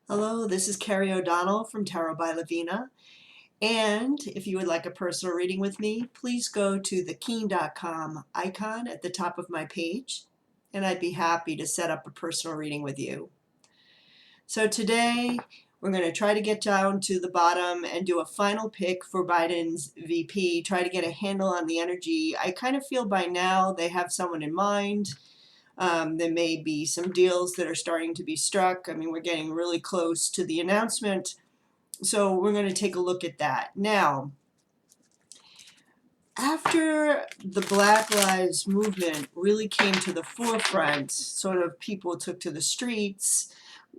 Hello, this is Carrie O'Donnell from Tarot by Lavena. And if you would like a personal reading with me, please go to the keen.com icon at the top of my page, and I'd be happy to set up a personal reading with you. So today, we're going to try to get down to the bottom and do a final pick for Biden's VP, try to get a handle on the energy. I kind of feel by now they have someone in mind. There may be some deals that are starting to be struck. I mean, we're getting really close to the announcement. So we're going to take a look at that. Now, after the Black Lives Movement really came to the forefront, sort of people took to the streets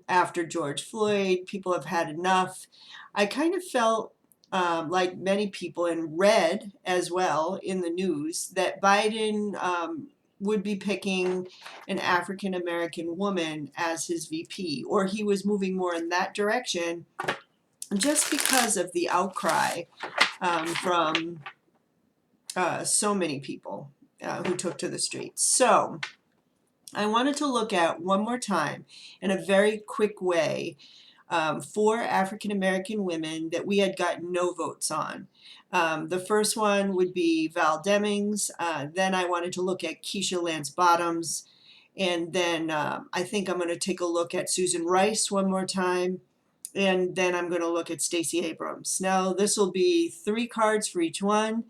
after George Floyd, people have had enough. I kind of felt like many people, and read as well in the news, that Biden would be picking an African American woman as his VP, or he was moving more in that direction just because of the outcry from so many people who took to the streets. So I wanted to look at one more time in a very quick way 4 African American women that we had gotten no votes on. The first one would be Val Demings. Then I wanted to look at Keisha Lance Bottoms. And then I think I'm going to take a look at Susan Rice one more time. And then I'm going to look at Stacey Abrams. Now, this will be 3 cards for each one.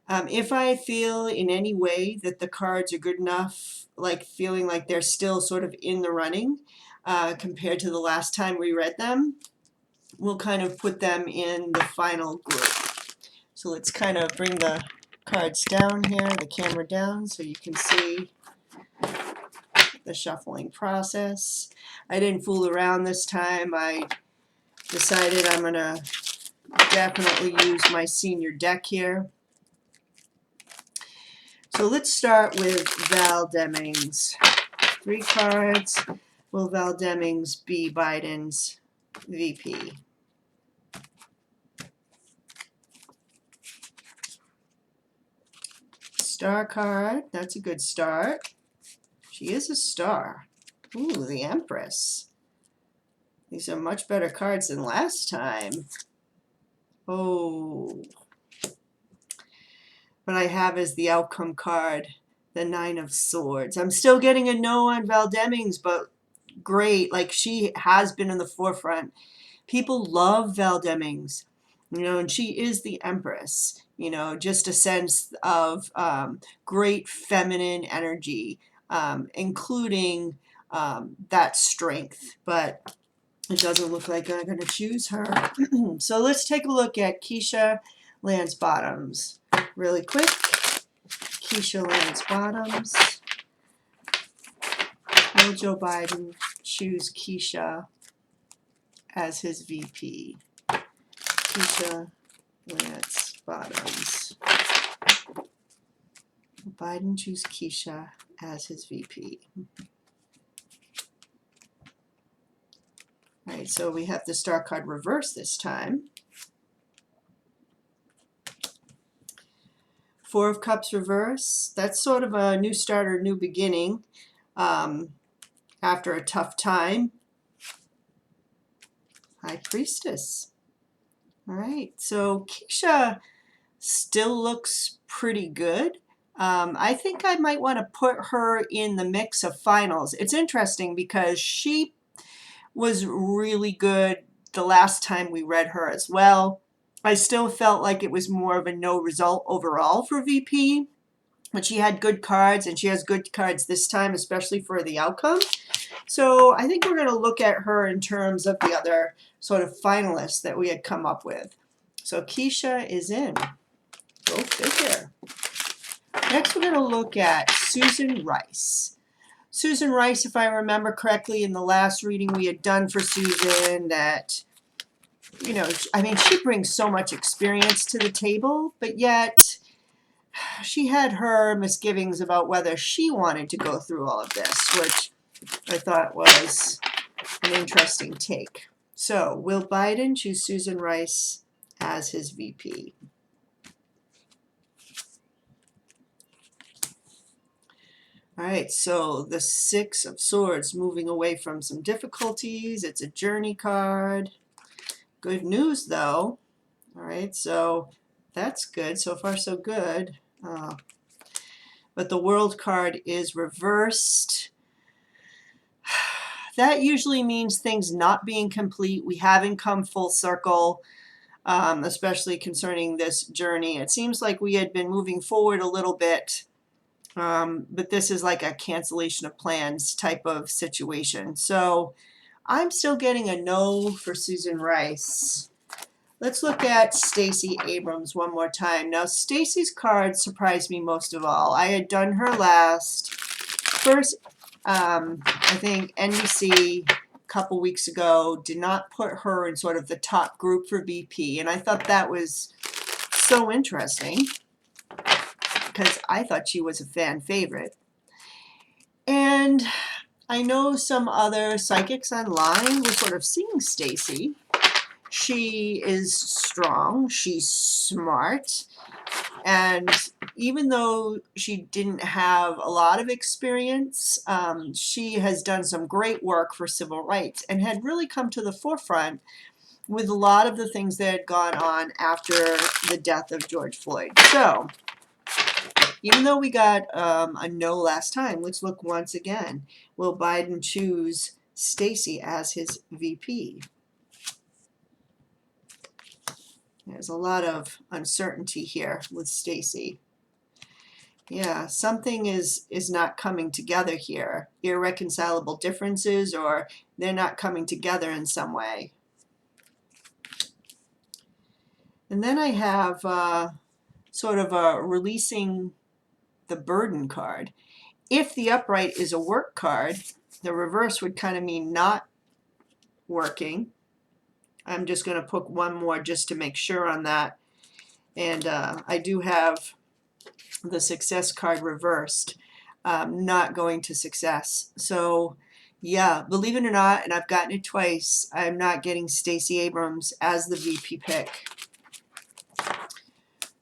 If I feel in any way that the cards are good enough, like feeling like they're still sort of in the running compared to the last time we read them, we'll kind of put them in the final group. So let's kind of bring the cards down here, the camera down, so you can see the shuffling process. I didn't fool around this time. I decided I'm going to definitely use my senior deck here. So let's start with Val Demings. 3 cards. Will Val Demings be Biden's VP? Star card. That's a good start. She is a star. Ooh, the Empress. These are much better cards than last time. Oh. What I have is the outcome card, the 9 of Swords. I'm still getting a no on Val Demings, but great. Like, she has been in the forefront. People love Val Demings, and she is the Empress, just a sense of great feminine energy, including that strength. But it doesn't look like I'm going to choose her. So let's take a look at Keisha Lance Bottoms really quick. Keisha Lance Bottoms. Will Joe Biden choose Keisha as his VP? Keisha Lance Bottoms. Will Biden choose Keisha as his VP? All right, so we have the star card reversed this time. 4 of Cups reverse. That's sort of a new start or new beginning after a tough time. High Priestess. All right, so Keisha still looks pretty good. I think I might want to put her in the mix of finals. It's interesting because she was really good the last time we read her as well. I still felt like it was more of a no result overall for VP, but she had good cards, and she has good cards this time, especially for the outcome. So I think we're going to look at her in terms of the other sort of finalists that we had come up with. So Keisha is in. Go figure. Next, we're going to look at Susan Rice. Susan Rice, if I remember correctly, in the last reading we had done for Susan, that, I mean, she brings so much experience to the table, but yet she had her misgivings about whether she wanted to go through all of this, which I thought was an interesting take. So, will Biden choose Susan Rice as his VP? All right, so the Six of Swords, moving away from some difficulties. It's a journey card. Good news, though. All right, so that's good. So far, so good. But the World card is reversed. That usually means things not being complete. We haven't come full circle, especially concerning this journey. It seems like we had been moving forward a little bit, but this is like a cancellation of plans type of situation. So I'm still getting a no for Susan Rice. Let's look at Stacey Abrams one more time. Now, Stacey's card surprised me most of all. I had done her last. First, I think NBC a couple weeks ago did not put her in sort of the top group for VP, and I thought that was so interesting because I thought she was a fan favorite. And I know some other psychics online were sort of seeing Stacey. She is strong, she's smart, and even though she didn't have a lot of experience, she has done some great work for civil rights and had really come to the forefront with a lot of the things that had gone on after the death of George Floyd. So, even though we got a no last time, let's look once again. Will Biden choose Stacey as his VP? There's a lot of uncertainty here with Stacey. Yeah, something is not coming together here. Irreconcilable differences, or they're not coming together in some way. And then I have sort of a releasing the burden card. If the upright is a work card, the reverse would kind of mean not working. I'm just going to put one more just to make sure on that. And I do have the success card reversed, not going to success. So yeah, believe it or not, and I've gotten it twice, I'm not getting Stacey Abrams as the VP pick.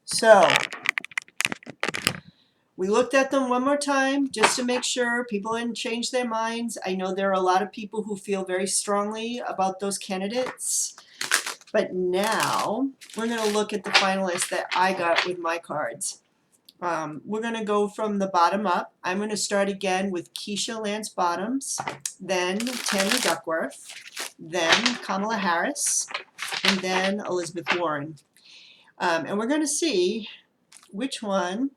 So we looked at them one more time just to make sure people hadn't changed their minds. I know there are a lot of people who feel very strongly about those candidates. But now we're going to look at the finalists that I got with my cards. We're going to go from the bottom up. I'm going to start again with Keisha Lance Bottoms, then Tammy Duckworth, then Kamala Harris, and then Elizabeth Warren. And we're going to see which one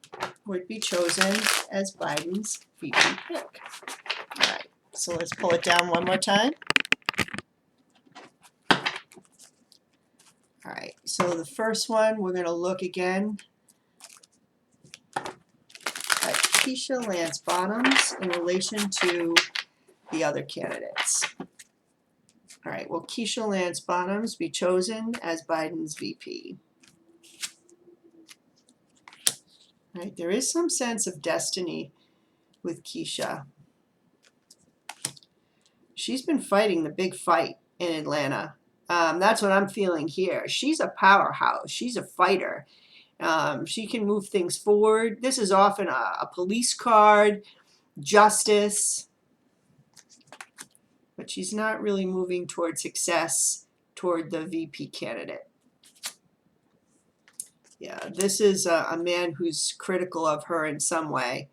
would be chosen as Biden's VP pick. All right, so let's pull it down one more time. All right, so the first one, we're going to look again at Keisha Lance Bottoms in relation to the other candidates. All right, will Keisha Lance Bottoms be chosen as Biden's VP? All right, there is some sense of destiny with Keisha. She's been fighting the big fight in Atlanta. That's what I'm feeling here. She's a powerhouse. She's a fighter. She can move things forward. This is often a police card, justice, but she's not really moving toward success toward the VP candidate. Yeah, this is a man who's critical of her in some way.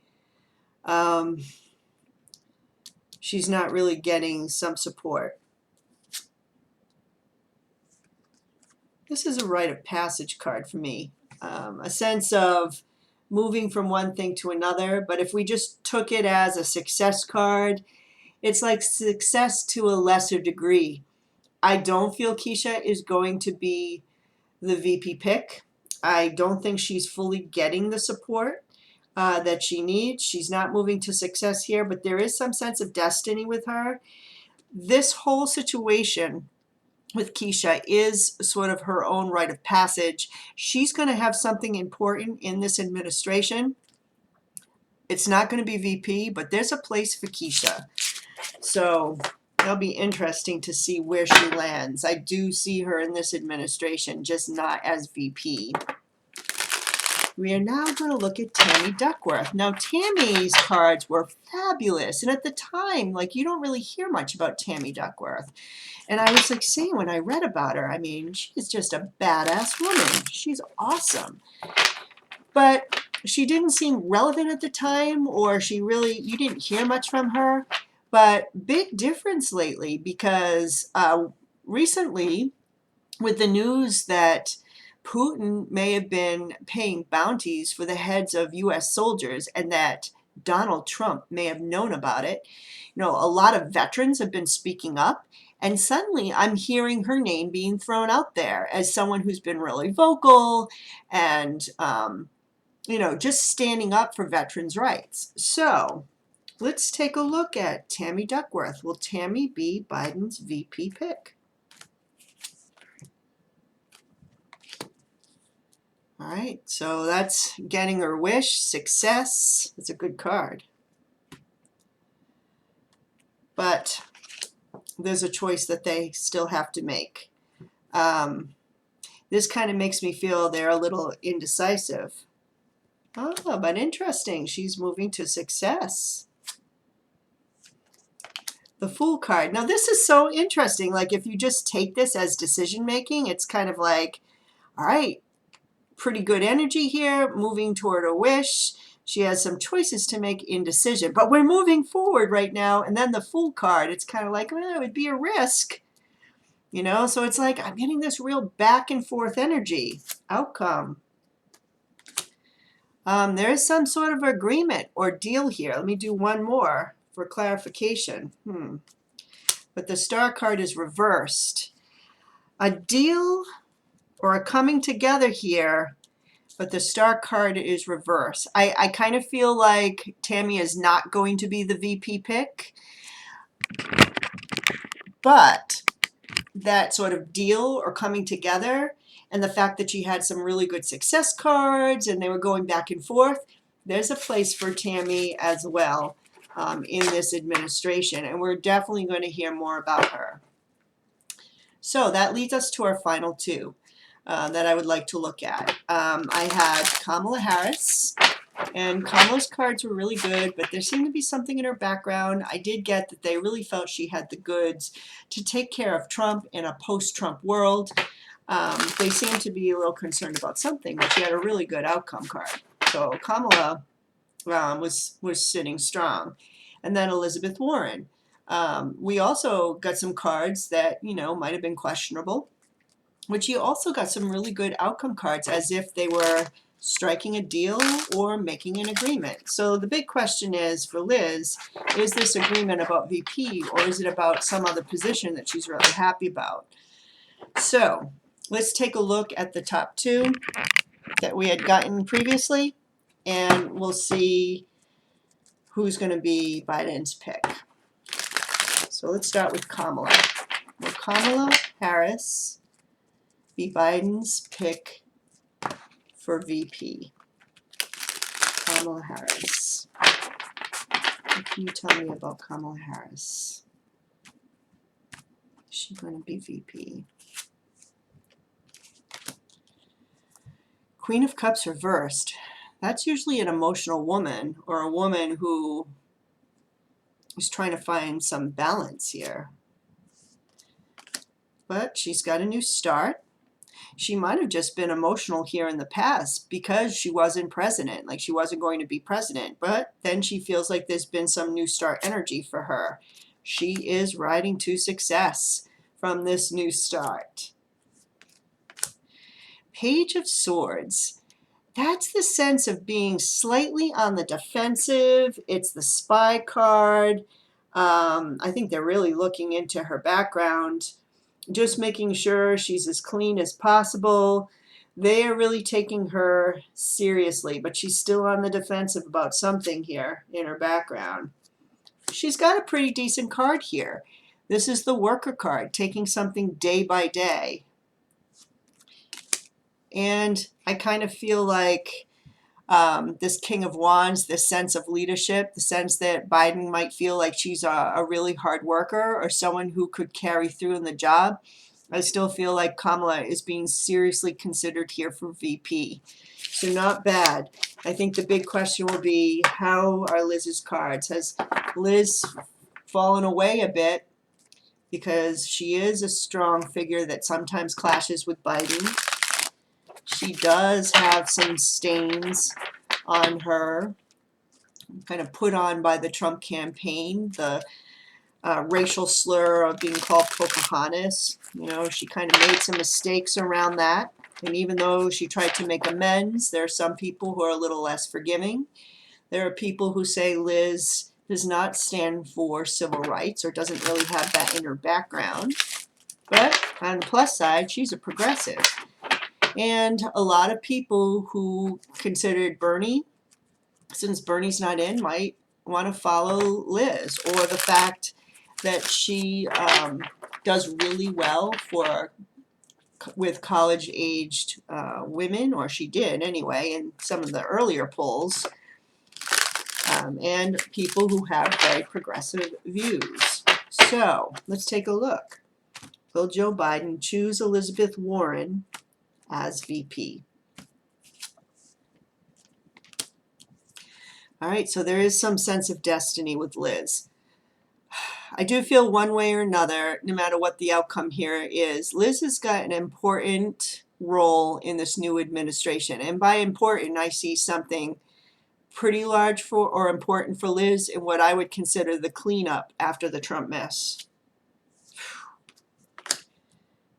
She's not really getting some support. This is a rite of passage card for me. A sense of moving from one thing to another, but if we just took it as a success card, it's like success to a lesser degree. I don't feel Keisha is going to be the VP pick. I don't think she's fully getting the support that she needs. She's not moving to success here, but there is some sense of destiny with her. This whole situation with Keisha is sort of her own rite of passage. She's going to have something important in this administration. It's not going to be VP, but there's a place for Keisha. So it'll be interesting to see where she lands. I do see her in this administration, just not as VP. We are now going to look at Tammy Duckworth. Now, Tammy's cards were fabulous. And at the time, like, you don't really hear much about Tammy Duckworth. And I was like saying when I read about her, I mean, she's just a badass woman. She's awesome. But she didn't seem relevant at the time, or you didn't hear much from her. But big difference lately, because recently, with the news that Putin may have been paying bounties for the heads of U.S. soldiers and that Donald Trump may have known about it, a lot of veterans have been speaking up. And suddenly I'm hearing her name being thrown out there as someone who's been really vocal and, just standing up for veterans' rights. So let's take a look at Tammy Duckworth. Will Tammy be Biden's VP pick? All right, so that's getting her wish, success. It's a good card. But there's a choice that they still have to make. This kind of makes me feel they're a little indecisive. Oh, but interesting. She's moving to success. The Fool card. Now, this is so interesting. Like, if you just take this as decision making, it's kind of like, all right, pretty good energy here, moving toward a wish. She has some choices to make in decision, but we're moving forward right now. And then the Fool card, it's kind of like, well, it would be a risk, so it's like I'm getting this real back and forth energy. Outcome. There is some sort of agreement or deal here. Let me do one more for clarification. But the Star card is reversed. A deal or a coming together here, but the Star card is reversed. I kind of feel like Tammy is not going to be the VP pick, but that sort of deal or coming together and the fact that she had some really good success cards and they were going back and forth, there's a place for Tammy as well in this administration, and we're definitely going to hear more about her. So that leads us to our final two that I would like to look at. I had Kamala Harris, and Kamala's cards were really good, but there seemed to be something in her background. I did get that they really felt she had the goods to take care of Trump in a post-Trump world. They seemed to be a little concerned about something, but she had a really good outcome card. So Kamala was sitting strong. And then Elizabeth Warren. We also got some cards that, might have been questionable, but she also got some really good outcome cards as if they were striking a deal or making an agreement. So the big question is for Liz, is this agreement about VP or is it about some other position that she's really happy about? So let's take a look at the top two that we had gotten previously, and we'll see who's going to be Biden's pick. So let's start with Kamala. Will Kamala Harris be Biden's pick for VP? Kamala Harris. What can you tell me about Kamala Harris? Is she going to be VP? Queen of Cups reversed. That's usually an emotional woman or a woman who is trying to find some balance here. But she's got a new start. She might have just been emotional here in the past because she wasn't president, like she wasn't going to be president. But then she feels like there's been some new start energy for her. She is riding to success from this new start. Page of Swords. That's the sense of being slightly on the defensive. It's the spy card. I think they're really looking into her background, just making sure she's as clean as possible. They are really taking her seriously, but she's still on the defensive about something here in her background. She's got a pretty decent card here. This is the worker card, taking something day by day. And I kind of feel like this King of Wands, this sense of leadership, the sense that Biden might feel like she's a really hard worker or someone who could carry through in the job. I still feel like Kamala is being seriously considered here for VP. So not bad. I think the big question will be, how are Liz's cards? Has Liz fallen away a bit? Because she is a strong figure that sometimes clashes with Biden. She does have some stains on her, kind of put on by the Trump campaign. The racial slur of being called Pocahontas. You know, she kind of made some mistakes around that. And even though she tried to make amends, there are some people who are a little less forgiving. There are people who say Liz does not stand for civil rights or doesn't really have that in her background. But on the plus side, she's a progressive. And a lot of people who considered Bernie, since Bernie's not in, might want to follow Liz, or the fact that she does really well with college-aged women, or she did anyway in some of the earlier polls, and people who have very progressive views. So let's take a look. Will Joe Biden choose Elizabeth Warren as VP? All right, so there is some sense of destiny with Liz. I do feel one way or another, no matter what the outcome here is, Liz has got an important role in this new administration. And by important, I see something pretty large for, or important for Liz, in what I would consider the cleanup after the Trump mess.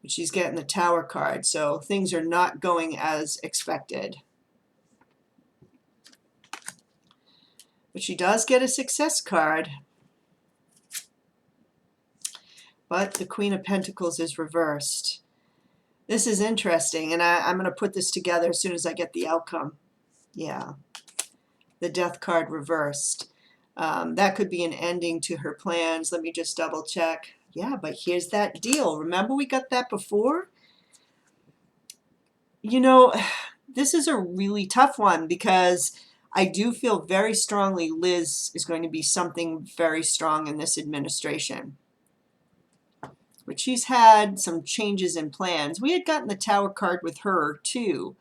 She's getting the Tower card, so things are not going as expected. But she does get a success card. But the Queen of Pentacles is reversed. This is interesting, and I'm going to put this together as soon as I get the outcome. Yeah. The Death card reversed. That could be an ending to her plans. Let me just double check. Yeah, but here's that deal. Remember we got that before? You know, this is a really tough one, because I do feel very strongly Liz is going to be something very strong in this administration. But she's had some changes in plans. We had gotten the Tower card with her too.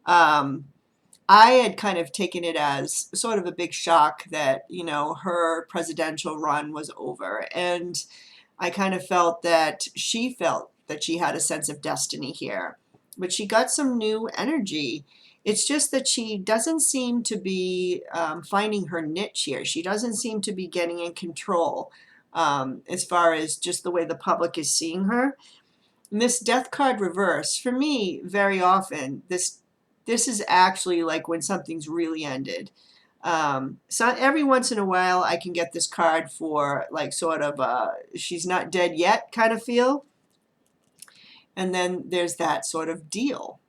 I had kind of taken it as sort of a big shock that, you know, her presidential run was over. And I kind of felt that she had a sense of destiny here. But she got some new energy. It's just that she doesn't seem to be finding her niche here. She doesn't seem to be getting in control as far as just the way the public is seeing her. And this Death card reverse, for me, very often, this is actually like when something's really ended. So every once in a while, I can get this card for like sort of she's not dead yet kind of feel. And then there's that sort of deal.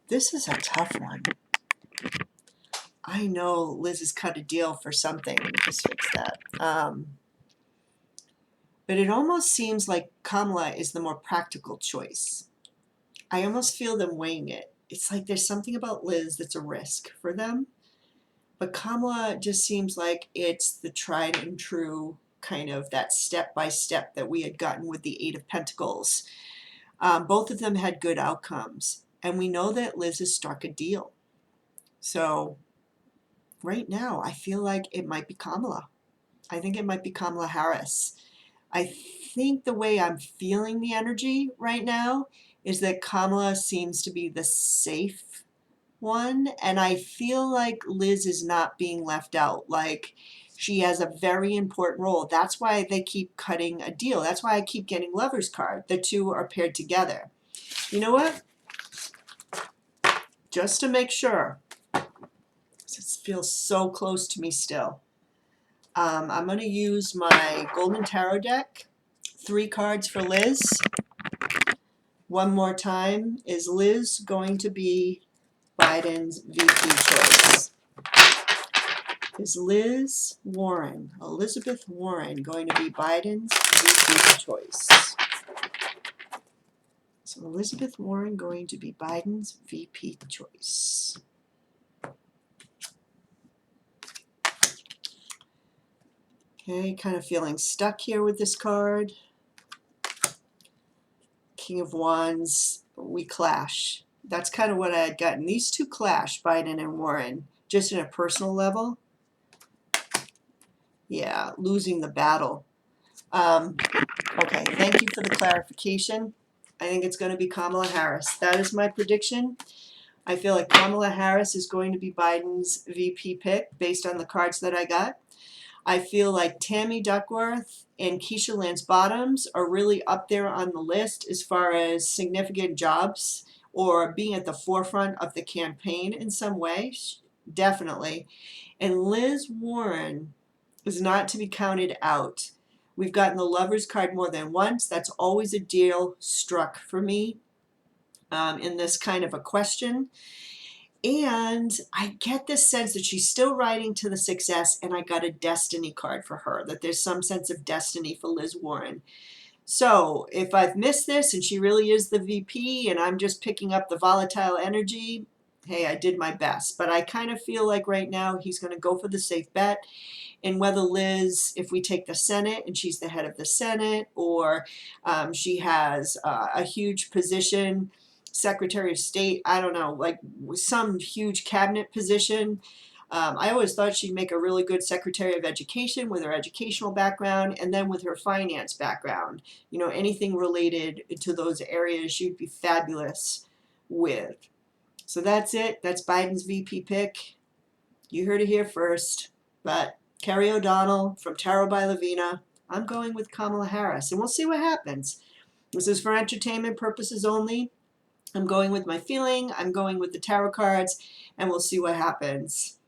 This is a tough one. I know Liz has cut a deal for something. Let me just fix that. But it almost seems like Kamala is the more practical choice. I almost feel them weighing it. It's like there's something about Liz that's a risk for them. But Kamala just seems like it's the tried and true kind of that step-by-step that we had gotten with the Eight of Pentacles. Both of them had good outcomes. And we know that Liz has struck a deal. So right now, I feel like it might be Kamala. I think it might be Kamala Harris. I think the way I'm feeling the energy right now is that Kamala seems to be the safe one, and I feel like Liz is not being left out. Like, she has a very important role. That's why they keep cutting a deal. That's why I keep getting Lover's card. The two are paired together. You know what? Just to make sure, it feels so close to me still. I'm going to use my Golden Tarot deck. 3 cards for Liz. One more time. Is Liz going to be Biden's VP choice? Is Elizabeth Warren, going to be Biden's VP choice? So Elizabeth Warren going to be Biden's VP choice. Okay, kind of feeling stuck here with this card. King of Wands, we clash. That's kind of what I had gotten. These two clash, Biden and Warren, just in a personal level. Yeah, losing the battle. Okay, thank you for the clarification. I think it's going to be Kamala Harris. That is my prediction. I feel like Kamala Harris is going to be Biden's VP pick based on the cards that I got. I feel like Tammy Duckworth and Keisha Lance Bottoms are really up there on the list as far as significant jobs or being at the forefront of the campaign in some way. Definitely. And Liz Warren is not to be counted out. We've gotten the Lover's card more than once. That's always a deal struck for me in this kind of a question. And I get this sense that she's still riding to the success, and I got a destiny card for her, that there's some sense of destiny for Liz Warren. So if I've missed this and she really is the VP and I'm just picking up the volatile energy, hey, I did my best. But I kind of feel like right now he's going to go for the safe bet. And whether Liz, if we take the Senate and she's the head of the Senate, or she has a huge position, Secretary of State, I don't know, like some huge cabinet position. I always thought she'd make a really good Secretary of Education with her educational background and then with her finance background. You know, anything related to those areas she'd be fabulous with. So that's it. That's Biden's VP pick. You heard it here first. But Kerry O'Donnell from Tarot by Lavena, I'm going with Kamala Harris, and we'll see what happens. This is for entertainment purposes only. I'm going with my feeling, I'm going with the tarot cards, and we'll see what happens.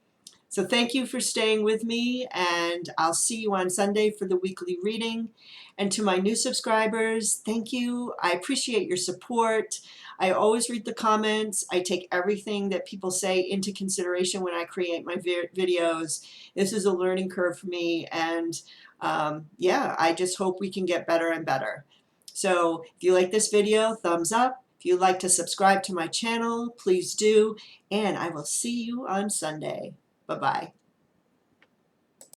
So thank you for staying with me, and I'll see you on Sunday for the weekly reading. And to my new subscribers, thank you. I appreciate your support. I always read the comments. I take everything that people say into consideration when I create my videos. This is a learning curve for me, and yeah, I just hope we can get better and better. So if you like this video, thumbs up. If you'd like to subscribe to my channel, please do, and I will see you on Sunday. Bye-bye.